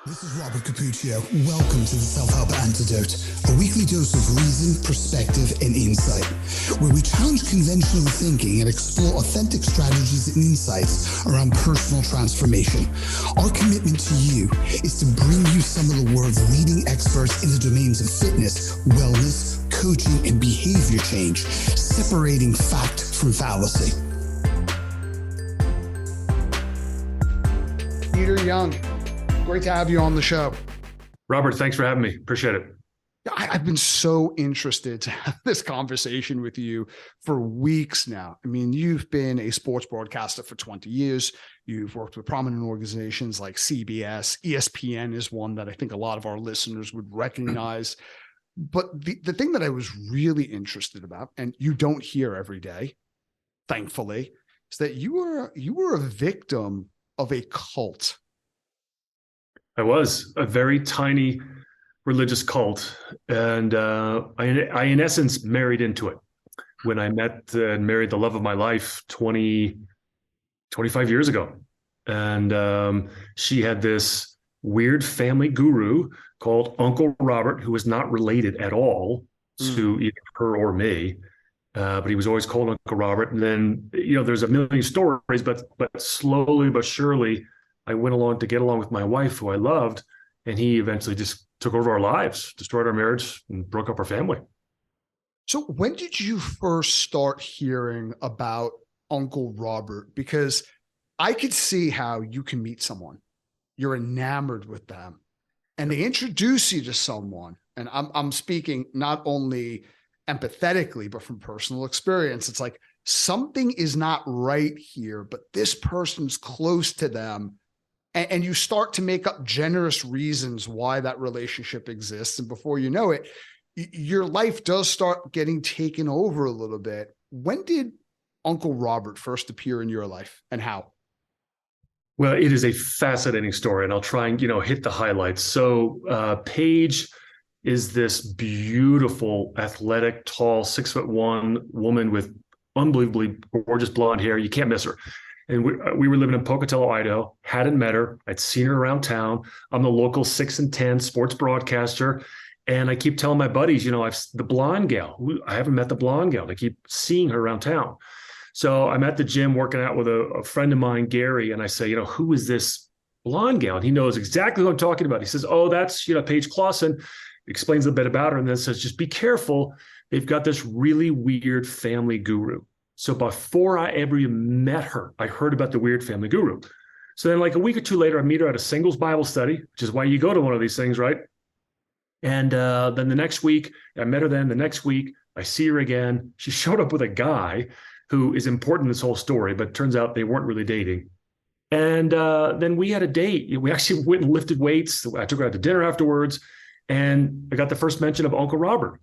This is Robert Capuccio. Welcome to the Self-Help Antidote, a weekly dose of reason, perspective, and insight, where we challenge conventional thinking and explore authentic strategies and insights around personal transformation. Our commitment to you is to bring you some of the world's leading experts in the domains of fitness, wellness, coaching, and behavior change, separating fact from fallacy. Peter Young, great to have you on the show. Robert, thanks for having me. Appreciate it. I've been so interested to have this conversation with you for weeks now. I mean, you've been a sports broadcaster for 20 years. You've worked with prominent organizations like CBS. ESPN is one that I think a lot of our listeners would recognize. But the thing that I was really interested about, and you don't hear every day, thankfully, is that you were a victim of a cult. I was a very tiny religious cult, and I, in essence, married into it when I met and married the love of my life 25 years ago. And she had this weird family guru called Uncle Robert, who was not related at all to either her or me. But he was always called Uncle Robert. And then, there's a million stories, but slowly but surely, I went along to get along with my wife, who I loved, and he eventually just took over our lives, destroyed our marriage, and broke up our family. So when did you first start hearing about Uncle Robert? Because I could see how you can meet someone, you're enamored with them, and they introduce you to someone. And I'm speaking not only empathetically, but from personal experience. It's like something is not right here, but this person's close to them. And you start to make up generous reasons why that relationship exists. And before you know it, your life does start getting taken over a little bit. When did Uncle Robert first appear in your life, and how? Well, it is a fascinating story, and I'll try and, hit the highlights. So Paige is this beautiful, athletic, tall, 6'1" woman with unbelievably gorgeous blonde hair. You can't miss her. And we were living in Pocatello, Idaho, hadn't met her. I'd seen her around town. I'm the local 6 and 10 sports broadcaster. And I keep telling my buddies, the blonde gal, I haven't met the blonde gal. I keep seeing her around town. So I'm at the gym working out with a friend of mine, Gary. And I say, who is this blonde gal? And he knows exactly what I'm talking about. He says, oh, that's, Paige Clausen. Explains a bit about her and then says, just be careful. They've got this really weird family guru. So before I ever even met her, I heard about the weird family guru. So then like a week or two later, I meet her at a singles Bible study, which is why you go to one of these things, right? And then the next week, I met her then. The next week, I see her again. She showed up with a guy who is important in this whole story, but it turns out they weren't really dating. And then we had a date. We actually went and lifted weights. I took her out to dinner afterwards. And I got the first mention of Uncle Robert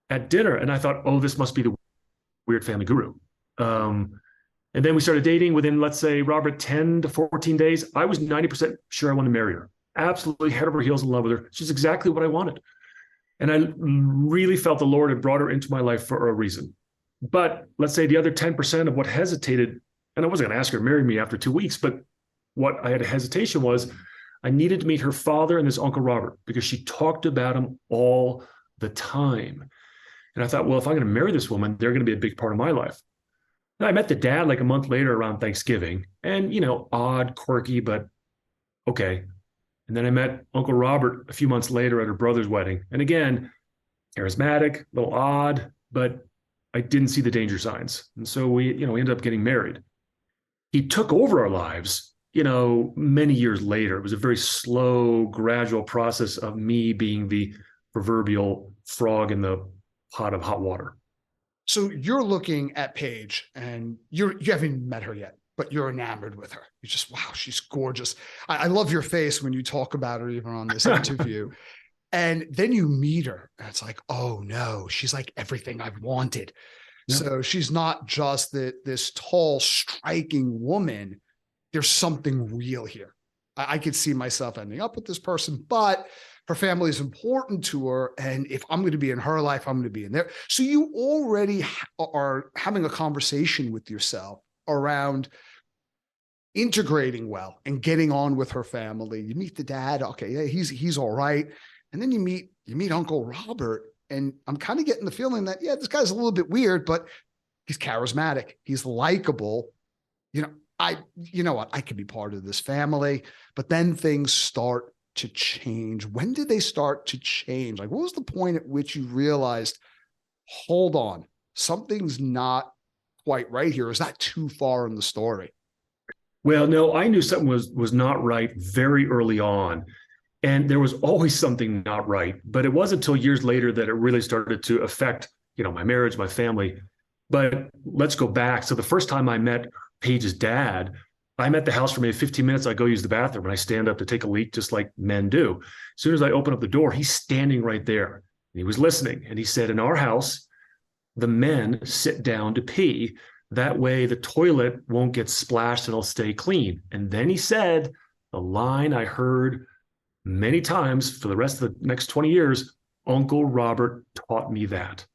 at dinner. And I thought, oh, this must be the weird family guru. And then we started dating within, let's say, Robert, 10 to 14 days. I was 90% sure I wanted to marry her. Absolutely head over heels in love with her. She's exactly what I wanted. And I really felt the Lord had brought her into my life for a reason. But let's say the other 10% of what hesitated, and I wasn't going to ask her to marry me after 2 weeks, but what I had a hesitation was, I needed to meet her father and this Uncle Robert because she talked about him all the time. And I thought, well, if I'm going to marry this woman, they're going to be a big part of my life. And I met the dad like a month later around Thanksgiving and, odd, quirky, but okay. And then I met Uncle Robert a few months later at her brother's wedding. And again, charismatic, a little odd, but I didn't see the danger signs. And so we ended up getting married. He took over our lives many years later. It was a very slow, gradual process of me being the proverbial frog in the pot of hot water. So you're looking at Paige and you haven't met her yet, but you're enamored with her. You're just, wow, she's gorgeous. I love your face when you talk about her, even on this interview. And then you meet her and it's like, oh no, she's like everything I've wanted. Yep. So she's not just this tall, striking woman. There's something real here. I could see myself ending up with this person, but her family is important to her. And if I'm going to be in her life, I'm going to be in there. So you already are having a conversation with yourself around, integrating well and getting on with her family. You meet the dad. Okay. Yeah, he's all right. And then you meet Uncle Robert. And I'm kind of getting the feeling that, yeah, this guy's a little bit weird, but he's charismatic. He's likable. You know what? I could be part of this family, but then things start to change. When did they start to change? Like, what was the point at which you realized, hold on, something's not quite right here? Is that too far in the story? Well, no, I knew something was not right very early on. And there was always something not right. But it wasn't until years later that it really started to affect, my marriage, my family. But let's go back. So the first time I met Paige's dad, I'm at the house for maybe 15 minutes. I go use the bathroom and I stand up to take a leak just like men do. As soon as I open up the door, he's standing right there. And he was listening. And he said, in our house, the men sit down to pee. That way the toilet won't get splashed and it'll stay clean. And then he said the line I heard many times for the rest of the next 20 years, Uncle Robert taught me that.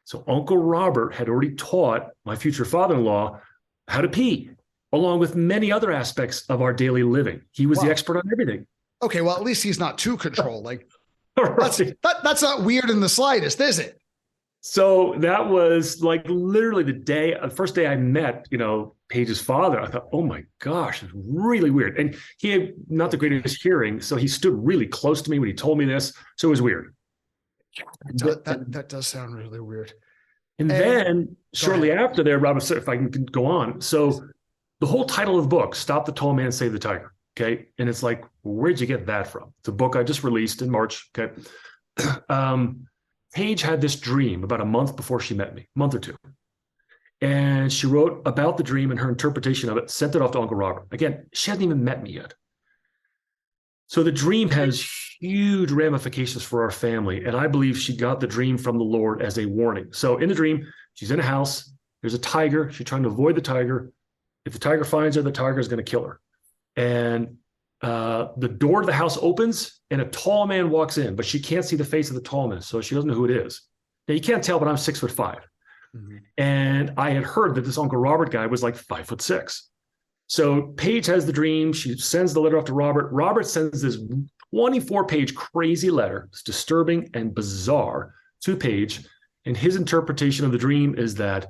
So Uncle Robert had already taught my future father-in-law how to pee, along with many other aspects of our daily living. He was the expert on everything. Okay, well, at least he's not too controlling. Right. That's not weird in the slightest, is it? So that was like literally the first day I met, Paige's father. I thought, oh my gosh, it's really weird. And he had not the greatest hearing, so he stood really close to me when he told me this. So it was weird. That does sound really weird. And then shortly after there, Robert, if I can go on. So the whole title of the book, Stop the Tall Man, Save the Tiger. Okay. And it's like, where'd you get that from? It's a book I just released in March. Okay. Paige had this dream about a month before she met me, a month or two. And she wrote about the dream and her interpretation of it, sent it off to Uncle Robert. Again, she hadn't even met me yet. So the dream has huge ramifications for our family. And I believe she got the dream from the Lord as a warning. So in the dream, she's in a house. There's a tiger. She's trying to avoid the tiger. If the tiger finds her, the tiger is going to kill her. And the door to the house opens and a tall man walks in, but she can't see the face of the tall man. So she doesn't know who it is. Now you can't tell, but I'm 6'5". Mm-hmm. And I had heard that this Uncle Robert guy was like 5'6". So Paige has the dream. She sends the letter off to Robert. Robert sends this 24-page crazy letter. It's disturbing and bizarre to Paige. And his interpretation of the dream is that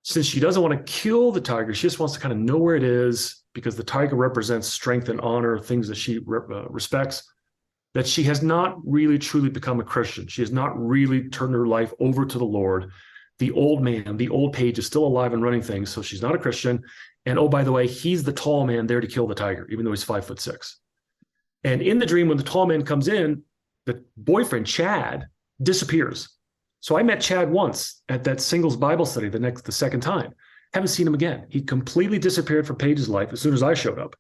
since she doesn't want to kill the tiger, she just wants to kind of know where it is because the tiger represents strength and honor, things that she respects, that she has not really truly become a Christian. She has not really turned her life over to the Lord. The old man, the old Paige is still alive and running things, so she's not a Christian. And oh, by the way, he's the tall man there to kill the tiger, even though he's 5'6". And in the dream, when the tall man comes in, the boyfriend, Chad, disappears. So I met Chad once at that singles Bible study the second time. Haven't seen him again. He completely disappeared from Paige's life as soon as I showed up.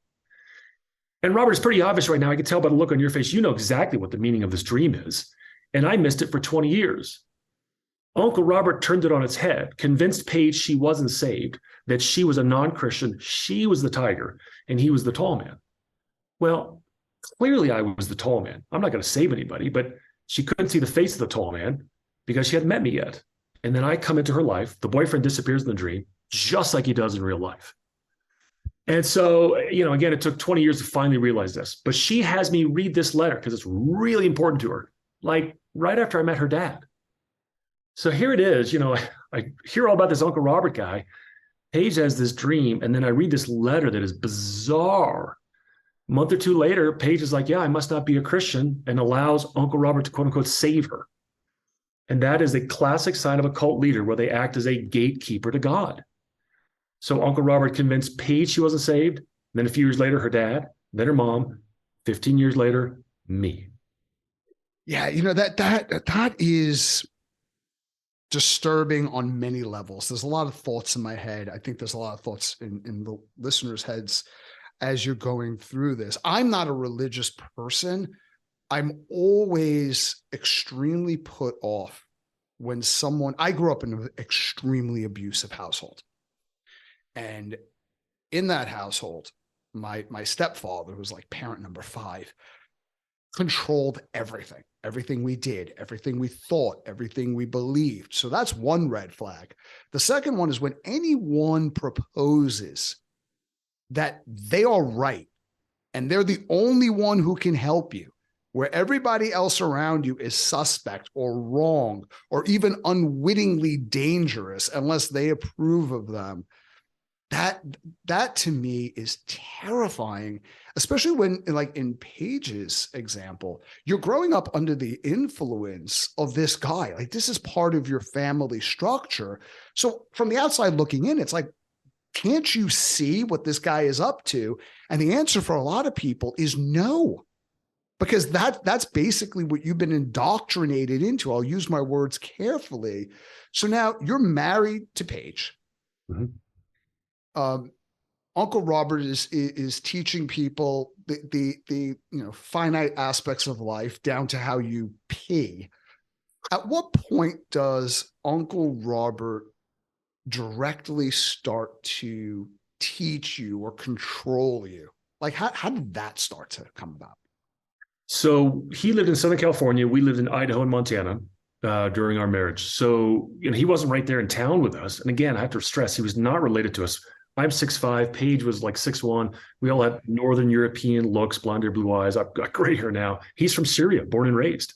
And Robert, it's pretty obvious right now. I can tell by the look on your face. You know exactly what the meaning of this dream is. And I missed it for 20 years. Uncle Robert turned it on its head, convinced Paige she wasn't saved, that she was a non-Christian, she was the tiger, and he was the tall man. Well, clearly I was the tall man. I'm not going to save anybody, but she couldn't see the face of the tall man because she hadn't met me yet. And then I come into her life. The boyfriend disappears in the dream, just like he does in real life. And so, again, it took 20 years to finally realize this. But she has me read this letter because it's really important to her, like right after I met her dad. So here it is. I hear all about this Uncle Robert guy. Paige has this dream, and then I read this letter that is bizarre. A month or two later, Paige is like, yeah, I must not be a Christian, and allows Uncle Robert to, quote unquote, save her. And that is a classic sign of a cult leader where they act as a gatekeeper to God. So Uncle Robert convinced Paige she wasn't saved. Then a few years later, her dad, then her mom, 15 years later, me. Yeah, that is disturbing on many levels. There's a lot of thoughts in my head. I think there's a lot of thoughts in the listeners' heads as you're going through this. I'm not a religious person. I'm always extremely put off when I grew up in an extremely abusive household. And in that household, my stepfather, who was like parent number 5, controlled everything we did, everything we thought, everything we believed. So that's one red flag. The second one is when anyone proposes that they are right and they're the only one who can help you, where everybody else around you is suspect or wrong or even unwittingly dangerous unless they approve of them. That to me is terrifying, especially when, like in Paige's example, you're growing up under the influence of this guy. Like, this is part of your family structure. So from the outside looking in, it's like, can't you see what this guy is up to? And the answer for a lot of people is no, because that's basically what you've been indoctrinated into. I'll use my words carefully. So now you're married to Paige. Mm-hmm. Uncle Robert is teaching people the finite aspects of life down to how you pee. At what point does Uncle Robert directly start to teach you or control you? Like, how did that start to come about? So he lived in Southern California. We lived in Idaho and Montana during our marriage. So he wasn't right there in town with us. And again, I have to stress, he was not related to us. I'm 6'5". Paige was like 6'1". We all had Northern European looks, blonde hair, blue eyes. I've got gray hair now. He's from Syria, born and raised.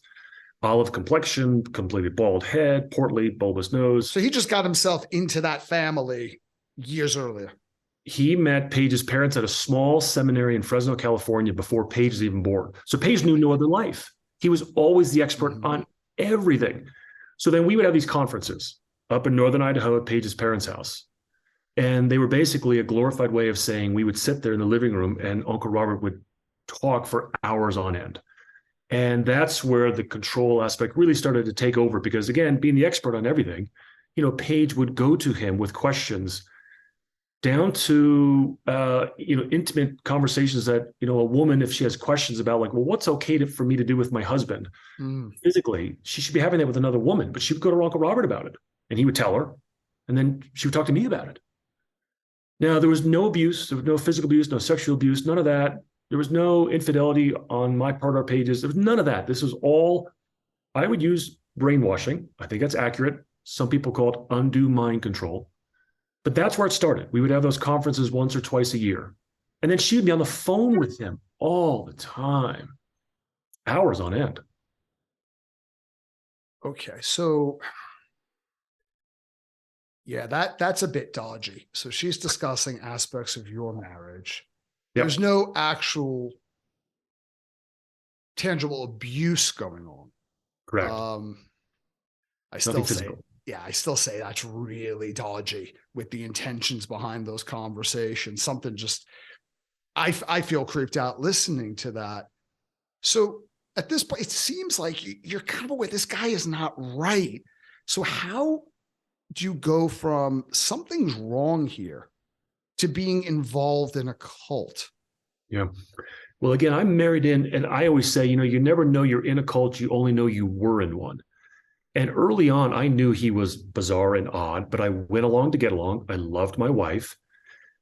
Olive complexion, completely bald head, portly, bulbous nose. So he just got himself into that family years earlier. He met Paige's parents at a small seminary in Fresno, California before Paige was even born. So Paige knew no other life. He was always the expert on everything. So then we would have these conferences up in Northern Idaho at Paige's parents' house. And they were basically a glorified way of saying we would sit there in the living room and Uncle Robert would talk for hours on end. And that's where the control aspect really started to take over, because again, being the expert on everything, Paige would go to him with questions down to, intimate conversations that, a woman, if she has questions about like, well, what's okay for me to do with my husband physically, she should be having that with another woman, but she would go to Uncle Robert about it and he would tell her, and then she would talk to me about it. Now, there was no abuse, there was no physical abuse, no sexual abuse, none of that. There was no infidelity on my part or Paige's. There was none of that. This was all, I would use brainwashing. I think that's accurate. Some people call it undue mind control. But that's where it started. We would have those conferences once or twice a year. And then she would be on the phone with him all the time, hours on end. Okay, so yeah, that's a bit dodgy. So she's discussing aspects of your marriage. Yep. There's no actual tangible abuse going on. Correct. I still say that's really dodgy with the intentions behind those conversations. Something just, I feel creeped out listening to that. So at this point, it seems like you're kind of aware this guy is not right. So how do you go from something's wrong here to being involved in a cult? Yeah. Well, again, I'm married in, and I always say, you never know you're in a cult. You only know you were in one. And early on, I knew he was bizarre and odd, but I went along to get along. I loved my wife.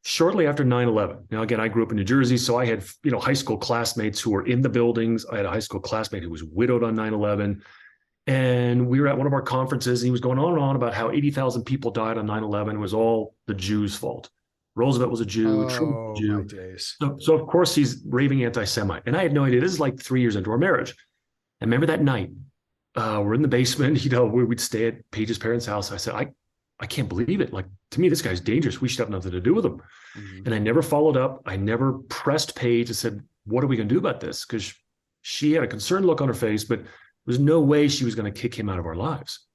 Shortly after 9/11, now again, I grew up in New Jersey, so I had, high school classmates who were in the buildings. I had a high school classmate who was widowed on 9/11. And we were at one of our conferences, and he was going on and on about how 80,000 people died on 9/11. It was all the Jews' fault. Roosevelt was a Jew, Truman was a Jew. My days. So of course he's raving anti-Semite. And I had no idea. This is like 3 years into our marriage. And remember that night, we're in the basement, we'd stay at Paige's parents' house. I said, I can't believe it. Like, to me, this guy's dangerous. We should have nothing to do with him. Mm-hmm. And I never followed up. I never pressed Paige and said, what are we going to do about this? Because she had a concerned look on her face, but there was no way she was going to kick him out of our lives.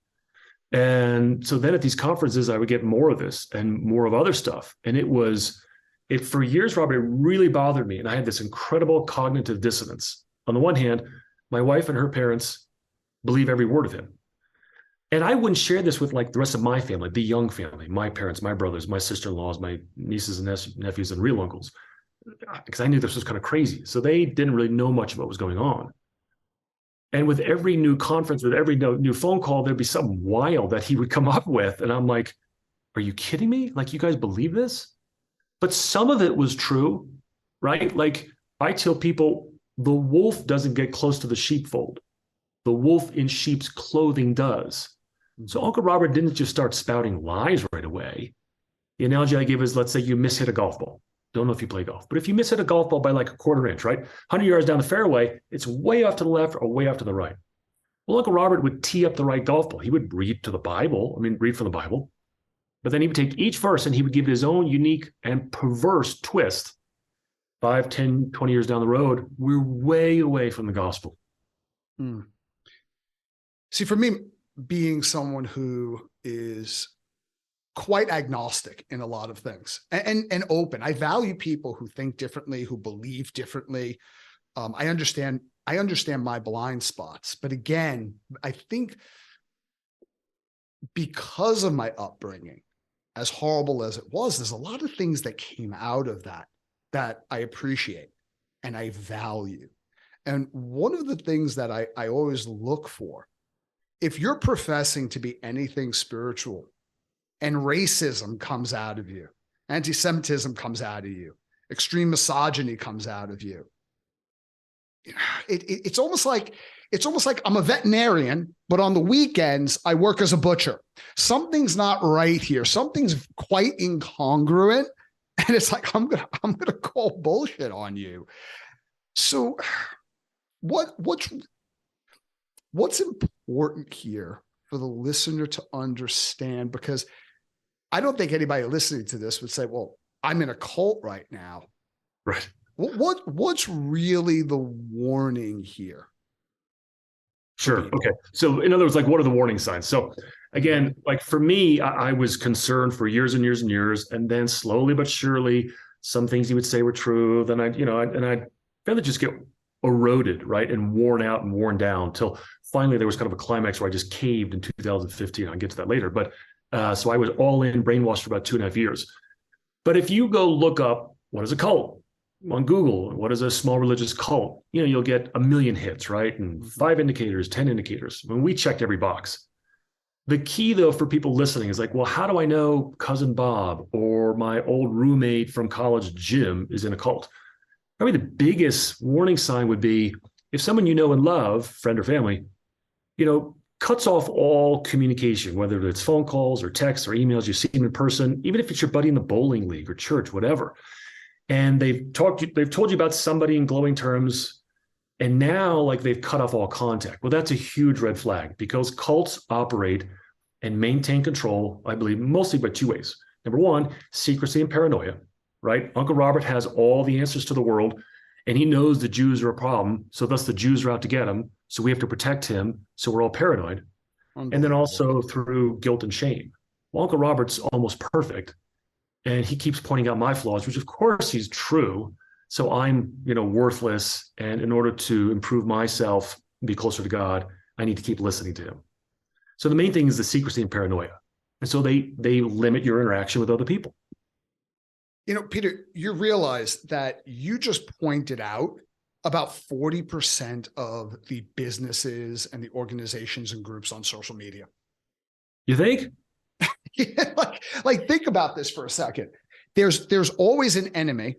And so then at these conferences, I would get more of this and more of other stuff. And it for years, Robert, it really bothered me. And I had this incredible cognitive dissonance. On the one hand, my wife and her parents believe every word of him. And I wouldn't share this with like the rest of my family, the young family, my parents, my brothers, my sister-in-laws, my nieces and nephews and real uncles, because I knew this was kind of crazy. So they didn't really know much of what was going on. And with every new conference, with every new phone call, there'd be something wild that he would come up with. And I'm like, are you kidding me? Like, you guys believe this? But some of it was true, right? Like, I tell people, the wolf doesn't get close to the sheepfold. The wolf in sheep's clothing does. So Uncle Robert didn't just start spouting lies right away. The analogy I give is, let's say you mishit a golf ball. Don't know if you play golf, but if you miss it a golf ball by like a quarter inch, right? 100 yards down the fairway, it's way off to the left or way off to the right. Well, Uncle Robert would tee up the right golf ball. He would read to the Bible. I mean, read from the Bible. But then he would take each verse and he would give his own unique and perverse twist. 5, 10, 20 years down the road, we're way away from the gospel. Hmm. See, for me, being someone who is quite agnostic in a lot of things and open, I value people who think differently, who believe differently. I understand my blind spots, but again, I think because of my upbringing, as horrible as it was, there's a lot of things that came out of that I appreciate and I value. And one of the things that I always look for, if you're professing to be anything spiritual and racism comes out of you, anti-Semitism comes out of you, extreme misogyny comes out of you, it's almost like I'm a veterinarian, but on the weekends I work as a butcher. Something's not right here. Something's quite incongruent, and it's like I'm gonna call bullshit on you. So, what's important here for the listener to understand? Because I don't think anybody listening to this would say, "Well, I'm in a cult right now." Right. What's really the warning here? Sure. Okay. So in other words, like, what are the warning signs? So again, like for me, I was concerned for years and years and years. And then slowly but surely, some things he would say were true. Then I found it just get eroded, right? And worn out and worn down till finally there was kind of a climax where I just caved in 2015. I'll get to that later. But so I was all in, brainwashed for about 2.5 years. But if you go look up what is a cult on Google, what is a small religious cult, you'll get 1 million hits, right? And 5 indicators, 10 indicators. When we checked every box. The key, though, for people listening is like, well, how do I know cousin Bob or my old roommate from college, Jim, is in a cult? Probably the biggest warning sign would be if someone you know and love, friend or family, cuts off all communication, whether it's phone calls or texts or emails, you see them in person, even if it's your buddy in the bowling league or church, whatever. And they've told you about somebody in glowing terms, and now like they've cut off all contact. Well, that's a huge red flag because cults operate and maintain control, I believe, mostly by 2 ways. Number one, secrecy and paranoia, right? Uncle Robert has all the answers to the world, and he knows the Jews are a problem. So thus the Jews are out to get him. So we have to protect him. So we're all paranoid. And then also through guilt and shame. Well, Uncle Robert's almost perfect. And he keeps pointing out my flaws, which of course he's true. So I'm, worthless. And in order to improve myself and be closer to God, I need to keep listening to him. So the main thing is the secrecy and paranoia. And so they limit your interaction with other people. Peter, you realize that you just pointed out about 40% of the businesses and the organizations and groups on social media. You think? Yeah, like think about this for a second. There's always an enemy,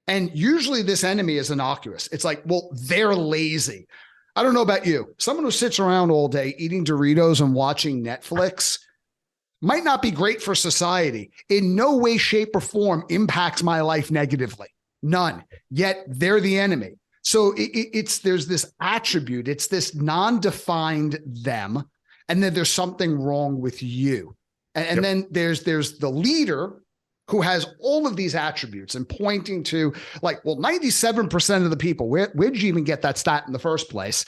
and usually this enemy is innocuous. It's like, well, they're lazy. I don't know about you. Someone who sits around all day eating Doritos and watching Netflix might not be great for society. In no way, shape, or form impacts my life negatively. None. Yet they're the enemy. So there's this attribute. It's this non-defined them, and then there's something wrong with you. And then there's the leader who has all of these attributes and pointing to like, well, 97% of the people, where'd you even get that stat in the first place,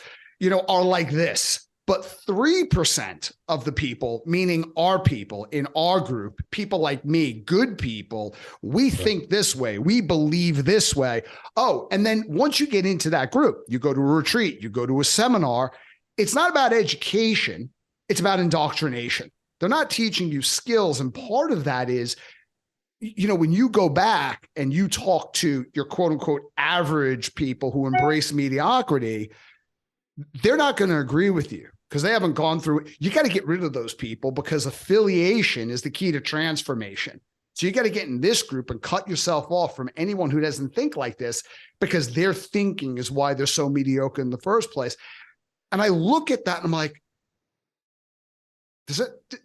are like this. But 3% of the people, meaning our people in our group, people like me, good people, we think this way, we believe this way. Oh, and then once you get into that group, you go to a retreat, you go to a seminar, it's not about education, it's about indoctrination. They're not teaching you skills. And part of that is, when you go back and you talk to your quote unquote average people who embrace mediocrity, they're not going to agree with you because they haven't gone through it. You got to get rid of those people because affiliation is the key to transformation. So you got to get in this group and cut yourself off from anyone who doesn't think like this because their thinking is why they're so mediocre in the first place. And I look at that and I'm like,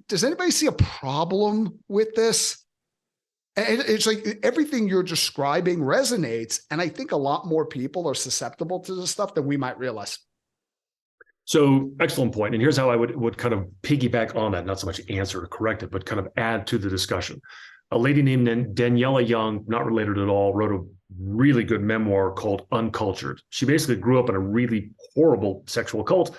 does anybody see a problem with this? And it's like everything you're describing resonates. And I think a lot more people are susceptible to this stuff than we might realize. So excellent point. And here's how I would kind of piggyback on that, not so much answer or correct it, but kind of add to the discussion. A lady named Daniela Young, not related at all, wrote a really good memoir called Uncultured. She basically grew up in a really horrible sexual cult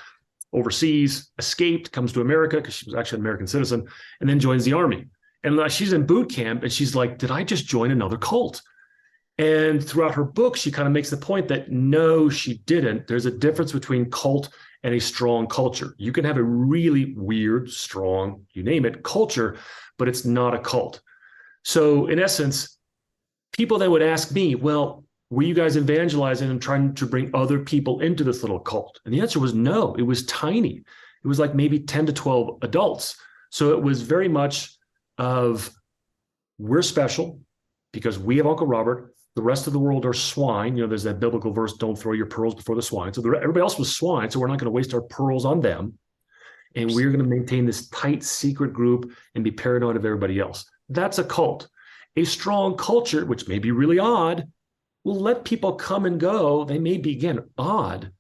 overseas, escaped, comes to America because she was actually an American citizen, and then joins the army. And she's in boot camp and she's like, did I just join another cult? And throughout her book, she kind of makes the point that no, she didn't. There's a difference between cult and a strong culture. You can have a really weird, strong, you name it, culture, but it's not a cult. So in essence, people then would ask me, well, were you guys evangelizing and trying to bring other people into this little cult? And the answer was no, it was tiny. It was like maybe 10 to 12 adults. So it was very much of we're special because we have Uncle Robert. The rest of the world are swine. You know, there's that biblical verse, don't throw your pearls before the swine. So everybody else was swine. So we're not going to waste our pearls on them. And we're going to maintain this tight secret group and be paranoid of everybody else. That's a cult. A strong culture, which may be really odd, will let people come and go. They may be, again, odd,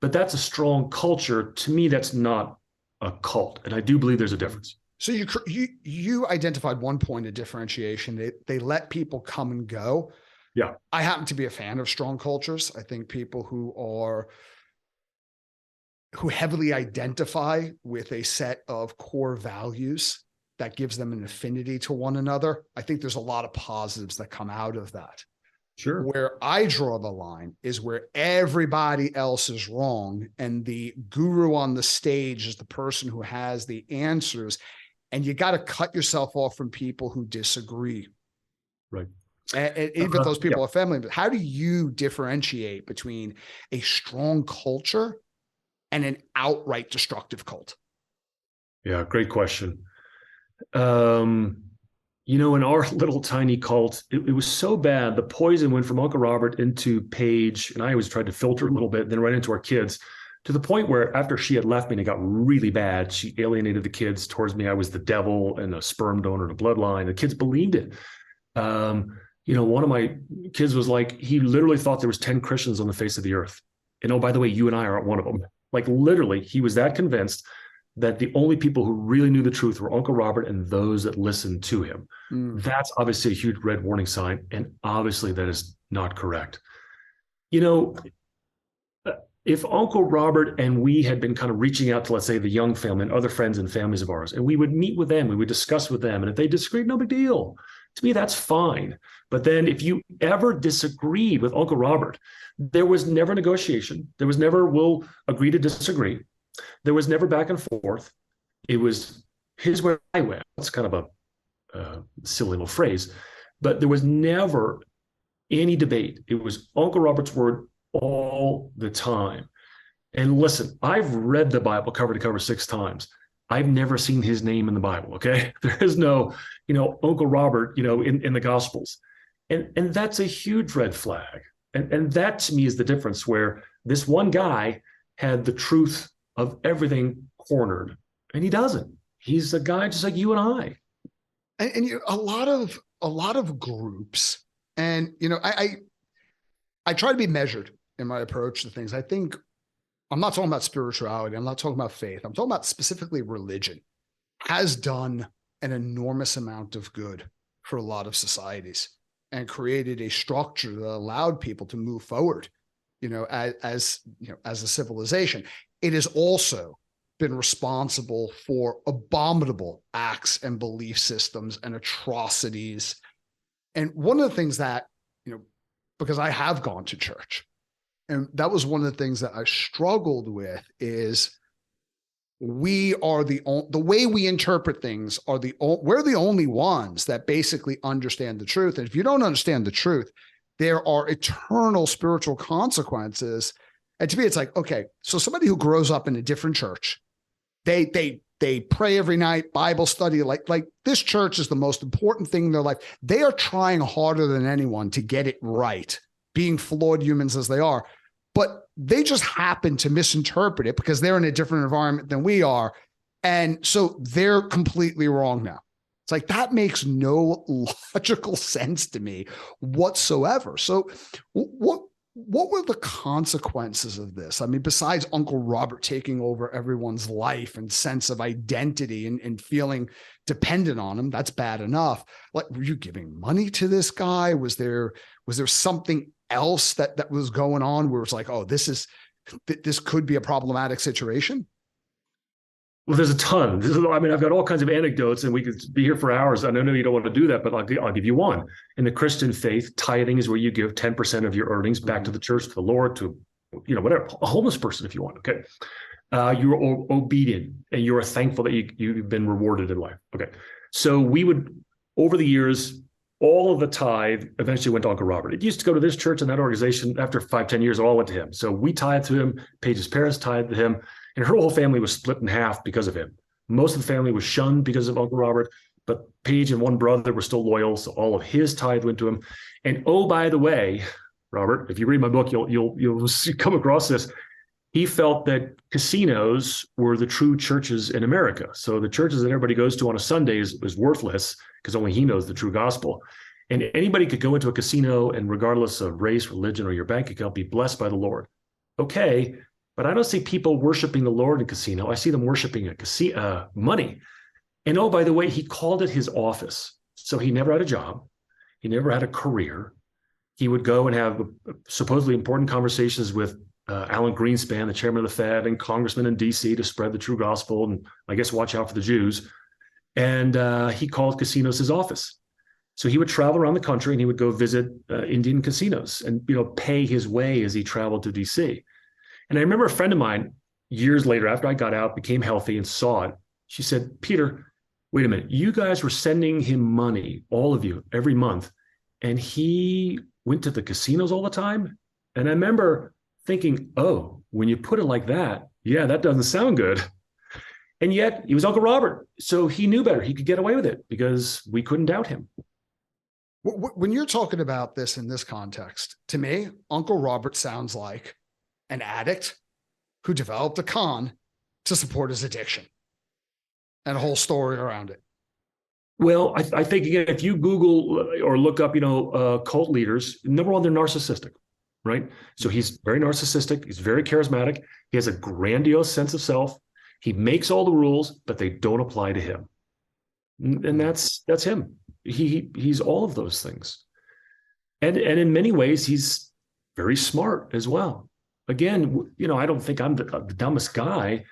but that's a strong culture. To me, that's not a cult. And I do believe there's a difference. So you identified one point of differentiation. They let people come and go. Yeah. I happen to be a fan of strong cultures. I think people who heavily identify with a set of core values that gives them an affinity to one another. I think there's a lot of positives that come out of that. Sure. Where I draw the line is where everybody else is wrong and the guru on the stage is the person who has the answers. And you got to cut yourself off from people who disagree. Right. And even those people are family, but how do you differentiate between a strong culture and an outright destructive cult? Yeah, great question. You know, in our little tiny cult, it was so bad. The poison went from Uncle Robert into Paige, and I always tried to filter a little bit, then right into our kids, to the point where after she had left me and it got really bad, she alienated the kids towards me. I was the devil and a sperm donor to bloodline. The kids believed it. You know, one of my kids was like, he literally thought there was 10 Christians on the face of the earth. And oh, by the way, you and I aren't one of them. Like literally, he was that convinced that the only people who really knew the truth were Uncle Robert and those that listened to him. That's obviously a huge red warning sign. And obviously that is not correct. You know, if Uncle Robert and we had been kind of reaching out to, let's say, the Young family and other friends and families of ours, and we would meet with them, we would discuss with them. And if they disagreed, no big deal. To me, that's fine. But then if you ever disagreed with Uncle Robert, there was never negotiation. There was never, we'll agree to disagree. There was never back and forth. It was his way, my way. That's kind of a silly little phrase, but there was never any debate. It was Uncle Robert's word all the time. And listen, I've read the Bible cover to cover 6 times. I've never seen his name in the Bible, okay? There is no, you know, Uncle Robert, you know, in the Gospels. And that's a huge red flag. And that to me is the difference where this one guy had the truth of everything cornered, and he doesn't. He's a guy just like you and I. And you, a lot of groups, and you know, I try to be measured in my approach to things. I think I'm not talking about spirituality. I'm not talking about faith. I'm talking about specifically religion has done an enormous amount of good for a lot of societies and created a structure that allowed people to move forward, you know, as you know, as a civilization. It has also been responsible for abominable acts and belief systems and atrocities. And one of the things that, you know, because I have gone to church, and that was one of the things that I struggled with is we are the way we interpret things are we're the only ones that basically understand the truth. And if you don't understand the truth, there are eternal spiritual consequences. And to me, it's like, okay, so somebody who grows up in a different church, they pray every night, Bible study, like this church is the most important thing in their life. They are trying harder than anyone to get it right, being flawed humans as they are. But they just happen to misinterpret it because they're in a different environment than we are. And so they're completely wrong now. It's like that makes no logical sense to me whatsoever. So what were the consequences of this? I mean, besides Uncle Robert taking over everyone's life and sense of identity and feeling dependent on him, that's bad enough. Like, were you giving money to this guy? Was there something else that was going on where it's like, oh, this could be a problematic situation? Well, there's a ton. I mean, I've got all kinds of anecdotes, and we could be here for hours. And I know you don't want to do that, but I'll give you one. In the Christian faith, tithing is where you give 10% of your earnings back to the church, to the Lord, to whatever, a homeless person if you want. Okay, you're obedient, and you're thankful that you've been rewarded in life. Okay, so we would, over the years, all of the tithe eventually went to Uncle Robert. It used to go to this church and that organization. After 5-10 years, it all went to him. So we tithed to him. Paige's parents tithed to him. And her whole family was split in half because of him. Most of the family was shunned because of Uncle Robert, but Paige and one brother were still loyal, so all of his tithe went to him. And oh, by the way, Robert, if you read my book, you'll come across this. He felt that casinos were the true churches in America. So the churches that everybody goes to on a Sunday is worthless because only he knows the true gospel. And anybody could go into a casino and, regardless of race, religion, or your bank account, be blessed by the Lord. Okay. But I don't see people worshiping the Lord in casino. I see them worshiping money. And oh, by the way, he called it his office. So he never had a job. He never had a career. He would go and have supposedly important conversations with Alan Greenspan, the chairman of the Fed, and congressmen in D.C. to spread the true gospel and, I guess, watch out for the Jews. And he called casinos his office. So he would travel around the country and he would go visit Indian casinos and, pay his way as he traveled to D.C. And I remember a friend of mine years later, after I got out, became healthy and saw it. She said, Peter, wait a minute. You guys were sending him money, all of you, every month. And he went to the casinos all the time. And I remember thinking, oh, when you put it like that, yeah, that doesn't sound good. And yet he was Uncle Robert. So he knew better. He could get away with it because we couldn't doubt him. When you're talking about this in this context, to me, Uncle Robert sounds like an addict who developed a con to support his addiction and a whole story around it. Well, I think, again, if you Google or look up, cult leaders, number one, they're narcissistic, right? So he's very narcissistic. He's very charismatic. He has a grandiose sense of self. He makes all the rules, but they don't apply to him. And that's him. He's all of those things. And in many ways, he's very smart as well. Again, I don't think I'm the dumbest guy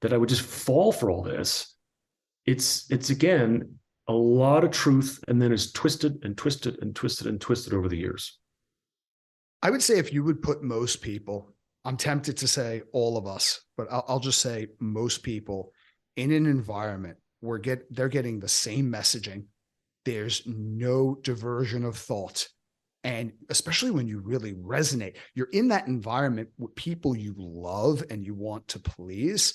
that I would just fall for all this. It's again, a lot of truth, and then is twisted and twisted and twisted and twisted over the years. I would say if you would put most people, I'm tempted to say all of us, but I'll just say most people in an environment where they're getting the same messaging. There's no diversion of thought. And especially when you really resonate, you're in that environment with people you love and you want to please.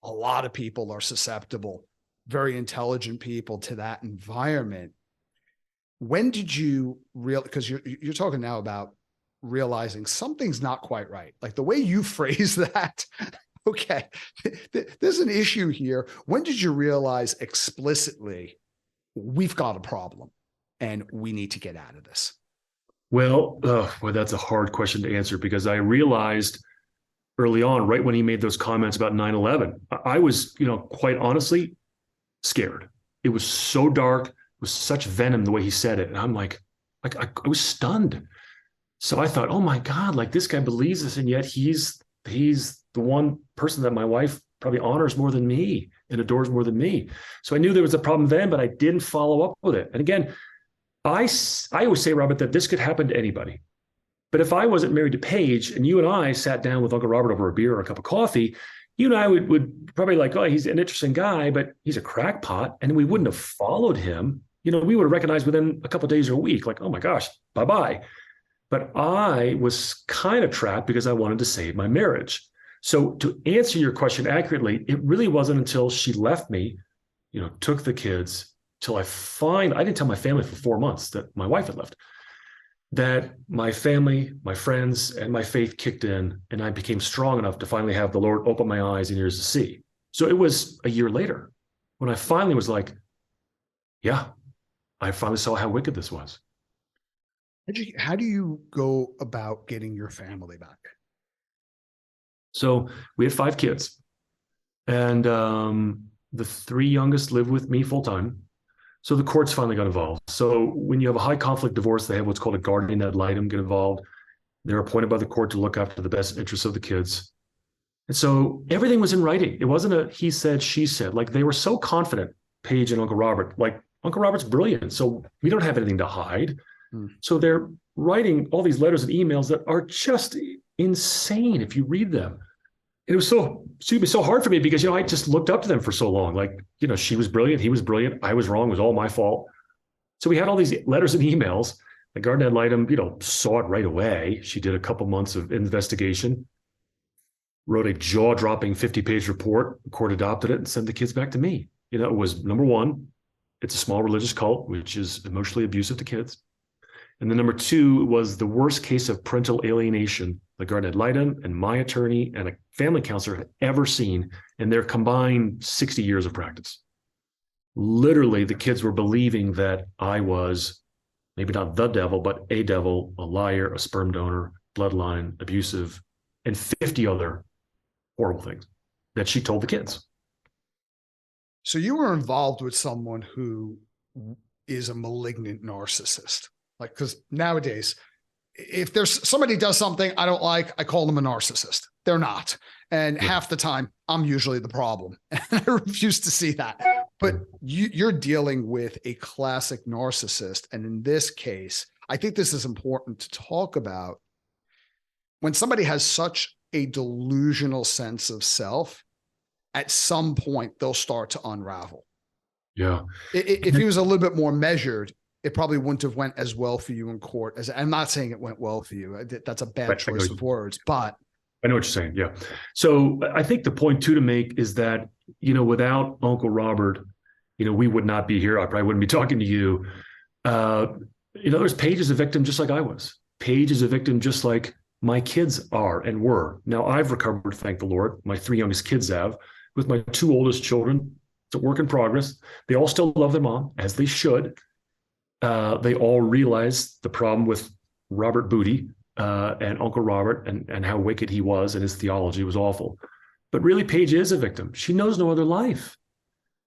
A lot of people are susceptible, very intelligent people, to that environment. When did you because you're talking now about realizing something's not quite right. Like the way you phrase that, okay, there's an issue here. When did you realize explicitly we've got a problem and we need to get out of this? Well, that's a hard question to answer, because I realized early on, right when he made those comments about 9/11, I was, quite honestly scared. It was so dark. It was such venom the way he said it. And I'm like I was stunned. So I thought, oh my God, like this guy believes this. And yet he's the one person that my wife probably honors more than me and adores more than me. So I knew there was a problem then, but I didn't follow up with it. And again, I always say, Robert, that this could happen to anybody. But if I wasn't married to Paige and you and I sat down with Uncle Robert over a beer or a cup of coffee, you and I would probably like, oh, he's an interesting guy, but he's a crackpot. And we wouldn't have followed him. We would have recognized within a couple of days or a week, like, oh my gosh, bye-bye. But I was kind of trapped because I wanted to save my marriage. So to answer your question accurately, it really wasn't until she left me, took the kids, till I didn't tell my family for 4 months that my wife had left, that my family, my friends, and my faith kicked in, and I became strong enough to finally have the Lord open my eyes and ears to see. So it was a year later when I finally was like, yeah, I finally saw how wicked this was. How do you go about getting your family back? So we had 5 kids, and the 3 youngest live with me full time. So the courts finally got involved. So when you have a high conflict divorce, they have what's called a guardian ad litem get involved. They're appointed by the court to look after the best interests of the kids. And so everything was in writing. It wasn't a he said, she said. Like they were so confident, Paige and Uncle Robert. Like Uncle Robert's brilliant. So we don't have anything to hide. Hmm. So they're writing all these letters and emails that are just insane if you read them. It was so hard for me because, I just looked up to them for so long. Like, she was brilliant. He was brilliant. I was wrong. It was all my fault. So we had all these letters and emails. The guardian ad litem, saw it right away. She did a couple months of investigation, wrote a jaw-dropping 50-page report. The court adopted it and sent the kids back to me. It was number one, it's a small religious cult, which is emotionally abusive to kids. And then number two was the worst case of parental alienation the guardian ad litem and my attorney and a family counselor had ever seen in their combined 60 years of practice. Literally, the kids were believing that I was maybe not the devil, but a devil, a liar, a sperm donor, bloodline, abusive, and 50 other horrible things that she told the kids. So you were involved with someone who is a malignant narcissist. Like, because nowadays, if there's somebody does something I don't like, I call them a narcissist. They're not. And half the time, I'm usually the problem. And I refuse to see that. But you're dealing with a classic narcissist. And in this case, I think this is important to talk about. When somebody has such a delusional sense of self, at some point, they'll start to unravel. Yeah. If he was a little bit more measured, it probably wouldn't have went as well for you in court. As I'm not saying it went well for you. That's a bad choice of words, but I know what you're saying. Yeah. So I think the point too to make is that, without Uncle Robert, we would not be here. I probably wouldn't be talking to you. There's Paige is a victim just like I was. Paige is a victim just like my kids are and were. Now I've recovered, thank the Lord. My 3 youngest kids have. With my 2 oldest children, it's a work in progress. They all still love their mom, as they should. They all realize the problem with Robert Booty and Uncle Robert and how wicked he was, and his theology was awful. But really, Paige is a victim. She knows no other life.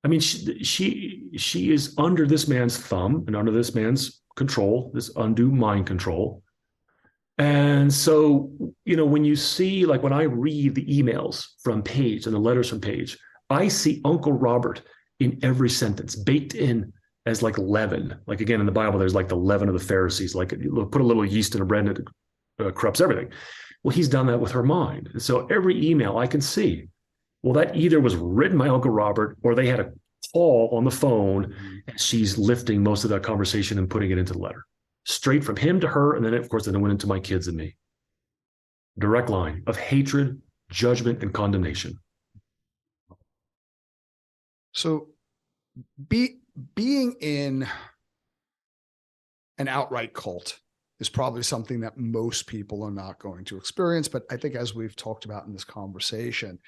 I mean, she is under this man's thumb and under this man's control, this undue mind control. And so, when you see, like when I read the emails from Paige and the letters from Paige, I see Uncle Robert in every sentence, baked in as like leaven. Like again, in the Bible, there's like the leaven of the Pharisees, like put a little yeast in a bread and it corrupts everything. Well, he's done that with her mind. And so every email I can see, well, that either was written by Uncle Robert or they had a call on the phone and she's lifting most of that conversation and putting it into the letter. Straight from him to her. And then, of course, it went into my kids and me. Direct line of hatred, judgment, and condemnation. So being in an outright cult is probably something that most people are not going to experience. But I think as we've talked about in this conversation,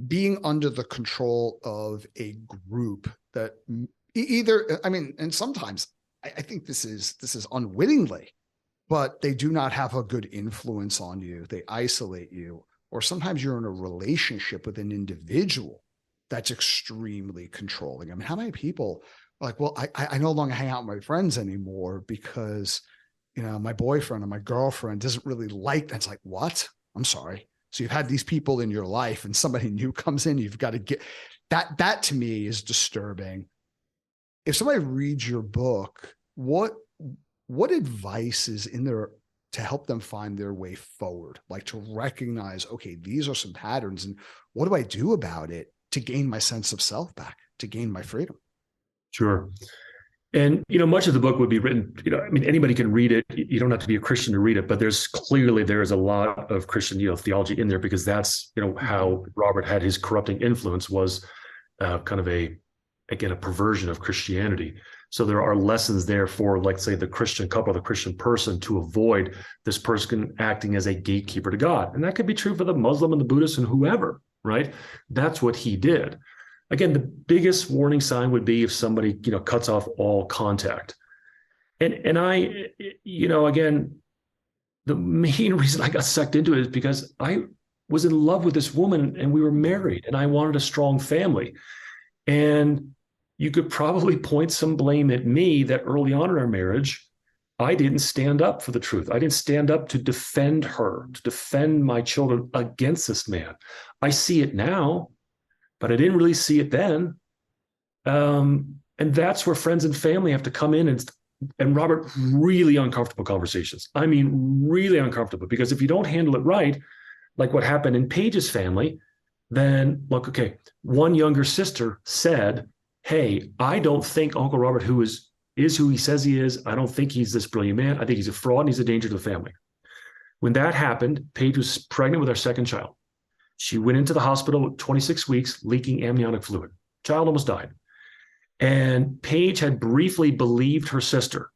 being under the control of a group that and sometimes I think this is unwittingly, but they do not have a good influence on you. They isolate you, or sometimes you're in a relationship with an individual that's extremely controlling. I mean, how many people are like, well, I no longer hang out with my friends anymore because, my boyfriend or my girlfriend doesn't really like that. It's like, what? I'm sorry. So you've had these people in your life and somebody new comes in, you've got to get that to me is disturbing. If somebody reads your book, what advice is in there to help them find their way forward? Like to recognize, okay, these are some patterns and what do I do about it to gain my sense of self back, to gain my freedom? Sure. And, much of the book would be written, anybody can read it. You don't have to be a Christian to read it, but there's a lot of Christian, theology in there because that's, how Robert had his corrupting influence was kind of a perversion of Christianity. So there are lessons there for, like, say, the Christian couple, the Christian person to avoid this person acting as a gatekeeper to God. And that could be true for the Muslim and the Buddhist and whoever, right? That's what he did. Again, the biggest warning sign would be if somebody, cuts off all contact. And I, again, the main reason I got sucked into it is because I was in love with this woman and we were married and I wanted a strong family. And you could probably point some blame at me that early on in our marriage, I didn't stand up for the truth. I didn't stand up to defend her, to defend my children against this man. I see it now, but I didn't really see it then. And that's where friends and family have to come in and Robert, really uncomfortable conversations. I mean, really uncomfortable, because if you don't handle it right, like what happened in Paige's family, then look, okay, one younger sister said, hey, I don't think Uncle Robert, who is who he says he is, I don't think he's this brilliant man. I think he's a fraud and he's a danger to the family. When that happened, Paige was pregnant with our second child. She went into the hospital at 26 weeks, leaking amniotic fluid. Child almost died. And Paige had briefly believed her sister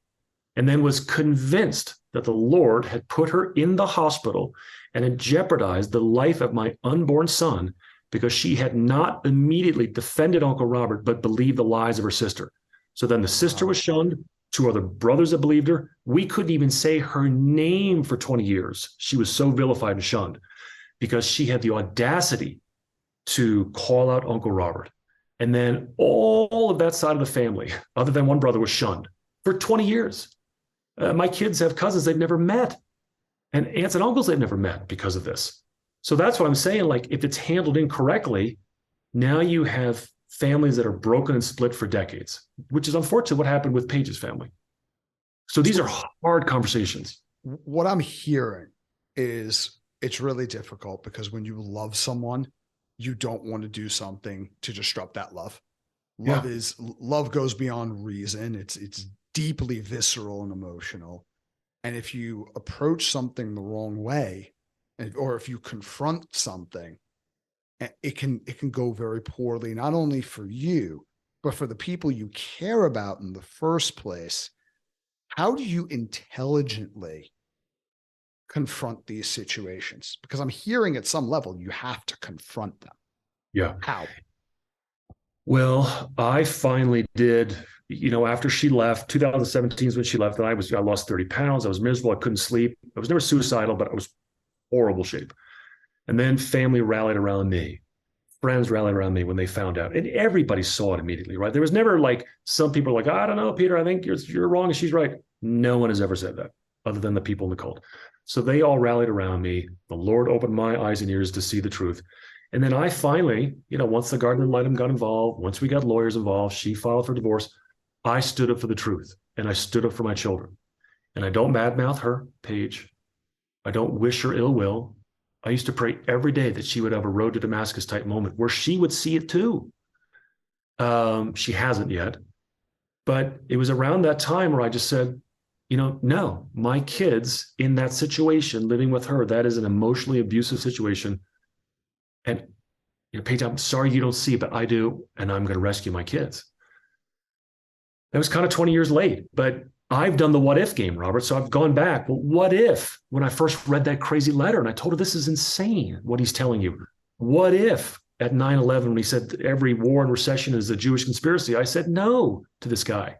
and then was convinced that the Lord had put her in the hospital and had jeopardized the life of my unborn son because she had not immediately defended Uncle Robert, but believed the lies of her sister. So then the sister was shunned, two other brothers that believed her. We couldn't even say her name for 20 years. She was so vilified and shunned because she had the audacity to call out Uncle Robert. And then all of that side of the family, other than one brother, was shunned for 20 years. My kids have cousins they've never met and aunts and uncles they've never met because of this. So that's what I'm saying. Like, if it's handled incorrectly, now you have families that are broken and split for decades, which is unfortunately what happened with Paige's family. So these are hard conversations. What I'm hearing is it's really difficult because when you love someone, you don't want to do something to disrupt that love. Love goes beyond reason. It's deeply visceral and emotional. And if you approach something the wrong way, or if you confront something, it can go very poorly, not only for you, but for the people you care about in the first place. How do you intelligently confront these situations? Because I'm hearing at some level you have to confront them. Yeah. How? Well, I finally did, after she left, 2017 is when she left, and I lost 30 pounds. I was miserable. I couldn't sleep. I was never suicidal, but I was horrible shape. And then family rallied around me. Friends rallied around me when they found out. And everybody saw it immediately, right? There was never like some people like, I don't know, Peter, I think you're wrong and she's right. No one has ever said that other than the people in the cult. So they all rallied around me. The Lord opened my eyes and ears to see the truth. And then I finally, once the Garden of Lightham got involved, once we got lawyers involved, she filed for divorce, I stood up for the truth and I stood up for my children. And I don't badmouth her, Paige. I don't wish her ill will. I used to pray every day that she would have a road to Damascus type moment where she would see it too. She hasn't yet. But it was around that time where I just said, no, my kids in that situation, living with her, that is an emotionally abusive situation. And, Paige, I'm sorry you don't see it, but I do. And I'm going to rescue my kids. That was kind of 20 years late, but I've done the what if game, Robert. So I've gone back. Well, what if when I first read that crazy letter and I told her this is insane, what he's telling you? What if at 9/11, when he said every war and recession is a Jewish conspiracy, I said no to this guy.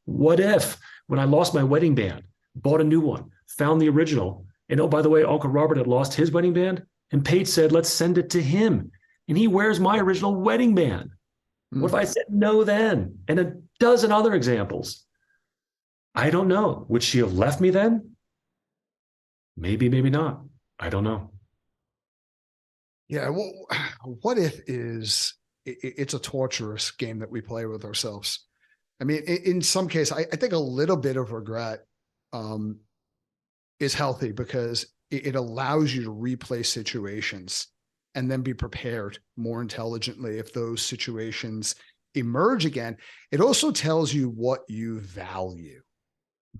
What if when I lost my wedding band, bought a new one, found the original, and oh, by the way, Uncle Robert had lost his wedding band, and Paige said, let's send it to him. And he wears my original wedding band. What if I said no then? And a dozen other examples. I don't know. Would she have left me then? Maybe, maybe not. I don't know. Yeah. Well, what if it's a torturous game that we play with ourselves. I mean, in some case, I think a little bit of regret is healthy because it allows you to replay situations and then be prepared more intelligently if those situations emerge again. It also tells you what you value.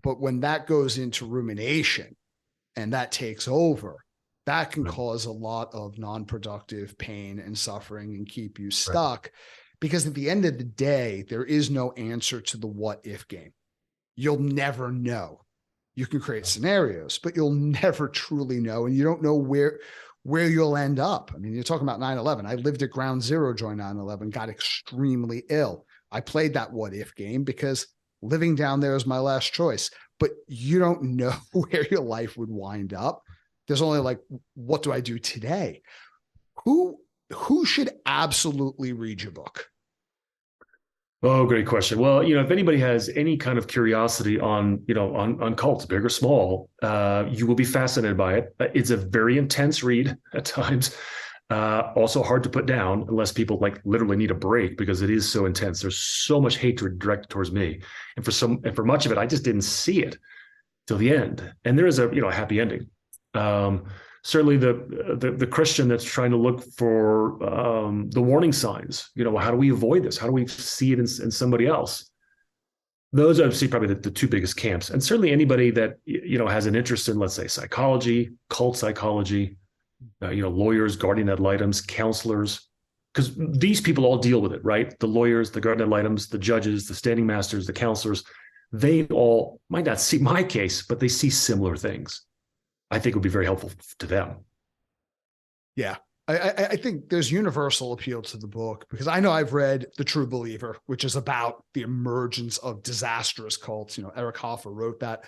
But when that goes into rumination and that takes over, that can cause a lot of non-productive pain and suffering and keep you stuck. Because at the end of the day, there is no answer to the what if game. You'll never know. You can create scenarios, but you'll never truly know. And you don't know where you'll end up. I mean, you're talking about 9/11. I lived at ground zero during 9/11, got extremely ill. I played that what if game because living down there is my last choice. But you don't know where your life would wind up. There's only like, what do I do today? Who should absolutely read your book? Oh, great question. Well, if anybody has any kind of curiosity on cults, big or small, you will be fascinated by it. It's a very intense read at times. Also hard to put down unless people like literally need a break because it is so intense. There's so much hatred directed towards me, and for much of it, I just didn't see it till the end. And there is a happy ending. Certainly the Christian that's trying to look for the warning signs. How do we avoid this? How do we see it in somebody else? Those are obviously probably the two biggest camps. And certainly anybody that has an interest in, let's say, psychology, cult psychology, lawyers, guardian ad litems, counselors, because these people all deal with it, right? The lawyers, the guardian ad litems, the judges, the standing masters, the counselors, they all might not see my case, but they see similar things. I think would be very helpful to them. Yeah. I think there's universal appeal to the book because I know I've read The True Believer, which is about the emergence of disastrous cults. Eric Hoffer wrote that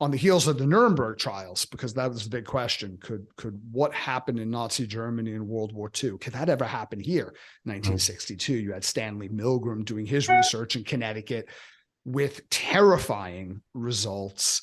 on the heels of the Nuremberg trials, because that was the big question. Could what happened in Nazi Germany in World War II, could that ever happen here? 1962, you had Stanley Milgram doing his research in Connecticut with terrifying results.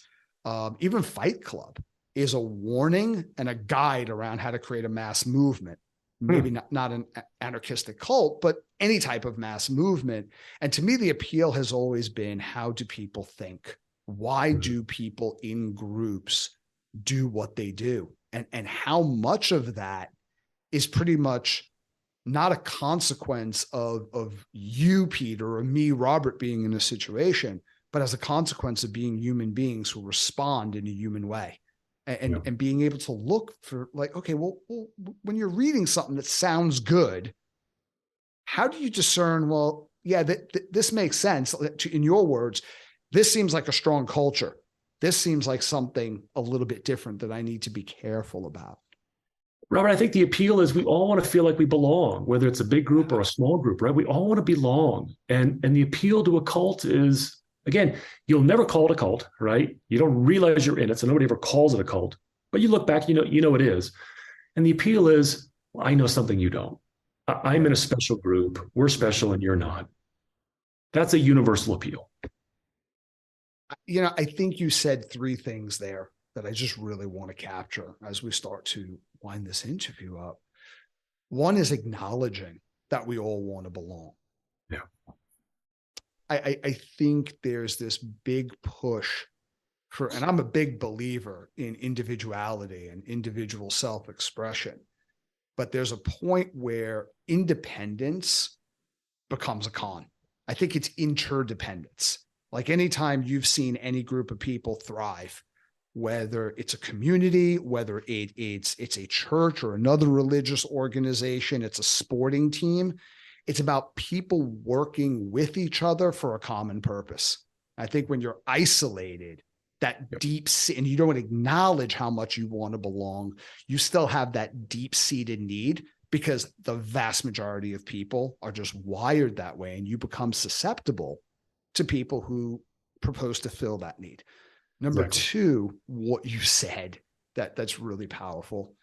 Even Fight Club is a warning and a guide around how to create a mass movement. Maybe not an anarchistic cult, but any type of mass movement. And to me, the appeal has always been, how do people think? Why do people in groups do what they do? And how much of that is pretty much not a consequence of you, Peter, or me, Robert, being in a situation, but as a consequence of being human beings who respond in a human way. And being able to look for like, okay, well, when you're reading something that sounds good, how do you discern, well, yeah, this makes sense. In your words, this seems like a strong culture. This seems like something a little bit different that I need to be careful about. Robert, I think the appeal is we all want to feel like we belong, whether it's a big group or a small group, right? We all want to belong. And the appeal to a cult is, again, you'll never call it a cult, right? You don't realize you're in it, so nobody ever calls it a cult. But you look back, you know it is. And the appeal is, well, I know something you don't. I'm in a special group. We're special and you're not. That's a universal appeal. I think you said three things there that I just really want to capture as we start to wind this interview up. One is acknowledging that we all want to belong. Yeah. I think there's this big push for, and I'm a big believer in individuality and individual self-expression, but there's a point where independence becomes a con. I think it's interdependence. Like anytime you've seen any group of people thrive, whether it's a community, whether it's a church or another religious organization, it's a sporting team, it's about people working with each other for a common purpose. I think when you're isolated, that deep, and you don't acknowledge how much you want to belong, you still have that deep-seated need, because the vast majority of people are just wired that way, and you become susceptible to people who propose to fill that need. Number two, what you said, that's really powerful.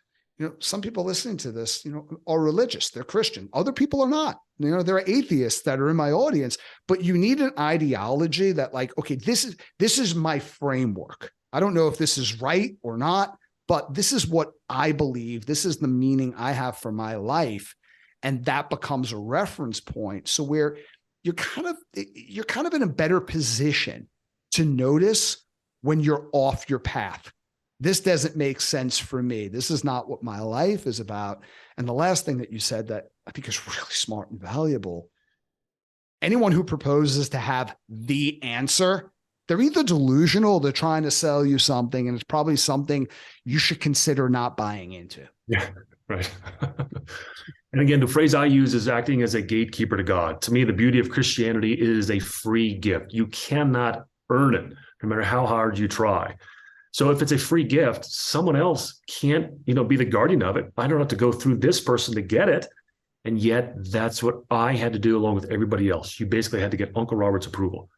Some people listening to this, are religious. They're Christian. Other people are not. There are atheists that are in my audience, but you need an ideology that like, okay, this is my framework. I don't know if this is right or not, but this is what I believe. This is the meaning I have for my life. And that becomes a reference point. So where you're kind of in a better position to notice when you're off your path. This doesn't make sense for me. This is not what my life is about. And the last thing that you said that I think is really smart and valuable, anyone who proposes to have the answer, they're either delusional, they're trying to sell you something, and it's probably something you should consider not buying into. Yeah, right. And again, the phrase I use is acting as a gatekeeper to God. To me, the beauty of Christianity is a free gift. You cannot earn it, no matter how hard you try. So if it's a free gift, someone else can't, be the guardian of it. I don't have to go through this person to get it. And yet that's what I had to do along with everybody else. You basically had to get Uncle Robert's approval.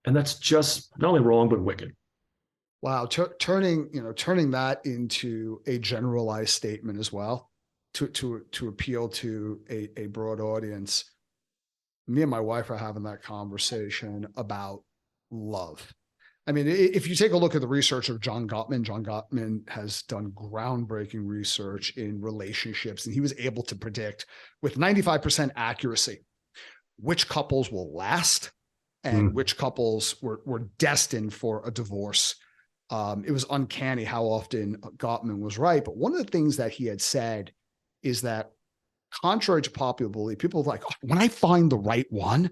And that's just not only wrong, but wicked. Wow. Turning that into a generalized statement as well to appeal to a broad audience. Me and my wife are having that conversation about love. I mean, if you take a look at the research of John Gottman has done groundbreaking research in relationships, and he was able to predict with 95% accuracy which couples will last and which couples were destined for a divorce. It was uncanny how often Gottman was right. But one of the things that he had said is that, contrary to popular belief, people are like, oh, when I find the right one,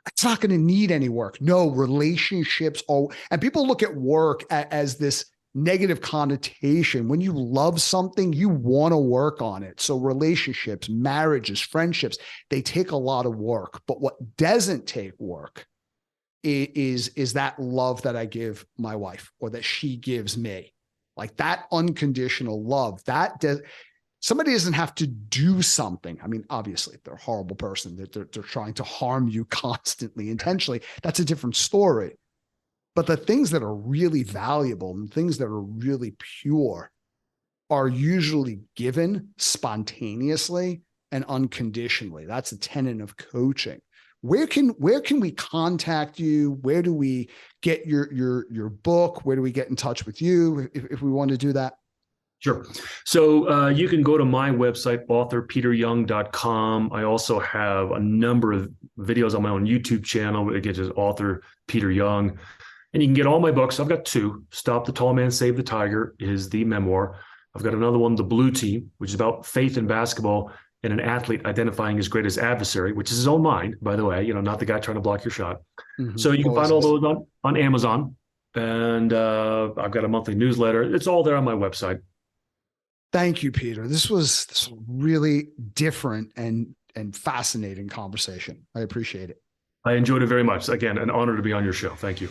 it's not going to need any work. No, relationships are, and people look at work as this negative connotation. When you love something, you want to work on it. So relationships, marriages, friendships, they take a lot of work. But what doesn't take work is that love that I give my wife or that she gives me. Like that unconditional love, somebody doesn't have to do something. I mean, obviously, if they're a horrible person, that they're trying to harm you constantly, intentionally, that's a different story. But the things that are really valuable and things that are really pure are usually given spontaneously and unconditionally. That's a tenet of coaching. Where can we contact you? Where do we get your book? Where do we get in touch with you if we want to do that? Sure. So you can go to my website, authorpeteryoung.com. I also have a number of videos on my own YouTube channel. Again, just author Peter Young. And you can get all my books. I've got two. Stop the Tall Man, Save the Tiger is the memoir. I've got another one, The Blue Team, which is about faith in basketball and an athlete identifying his greatest adversary, which is his own mind, by the way, not the guy trying to block your shot. Mm-hmm. So you can find all those on Amazon. And I've got a monthly newsletter. It's all there on my website. Thank you, Peter. This was really different and fascinating conversation. I appreciate it. I enjoyed it very much. Again, an honor to be on your show. Thank you.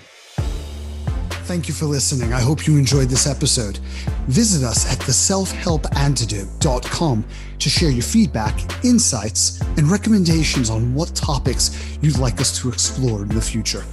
Thank you for listening. I hope you enjoyed this episode. Visit us at theselfhelpantidote.com to share your feedback, insights, and recommendations on what topics you'd like us to explore in the future.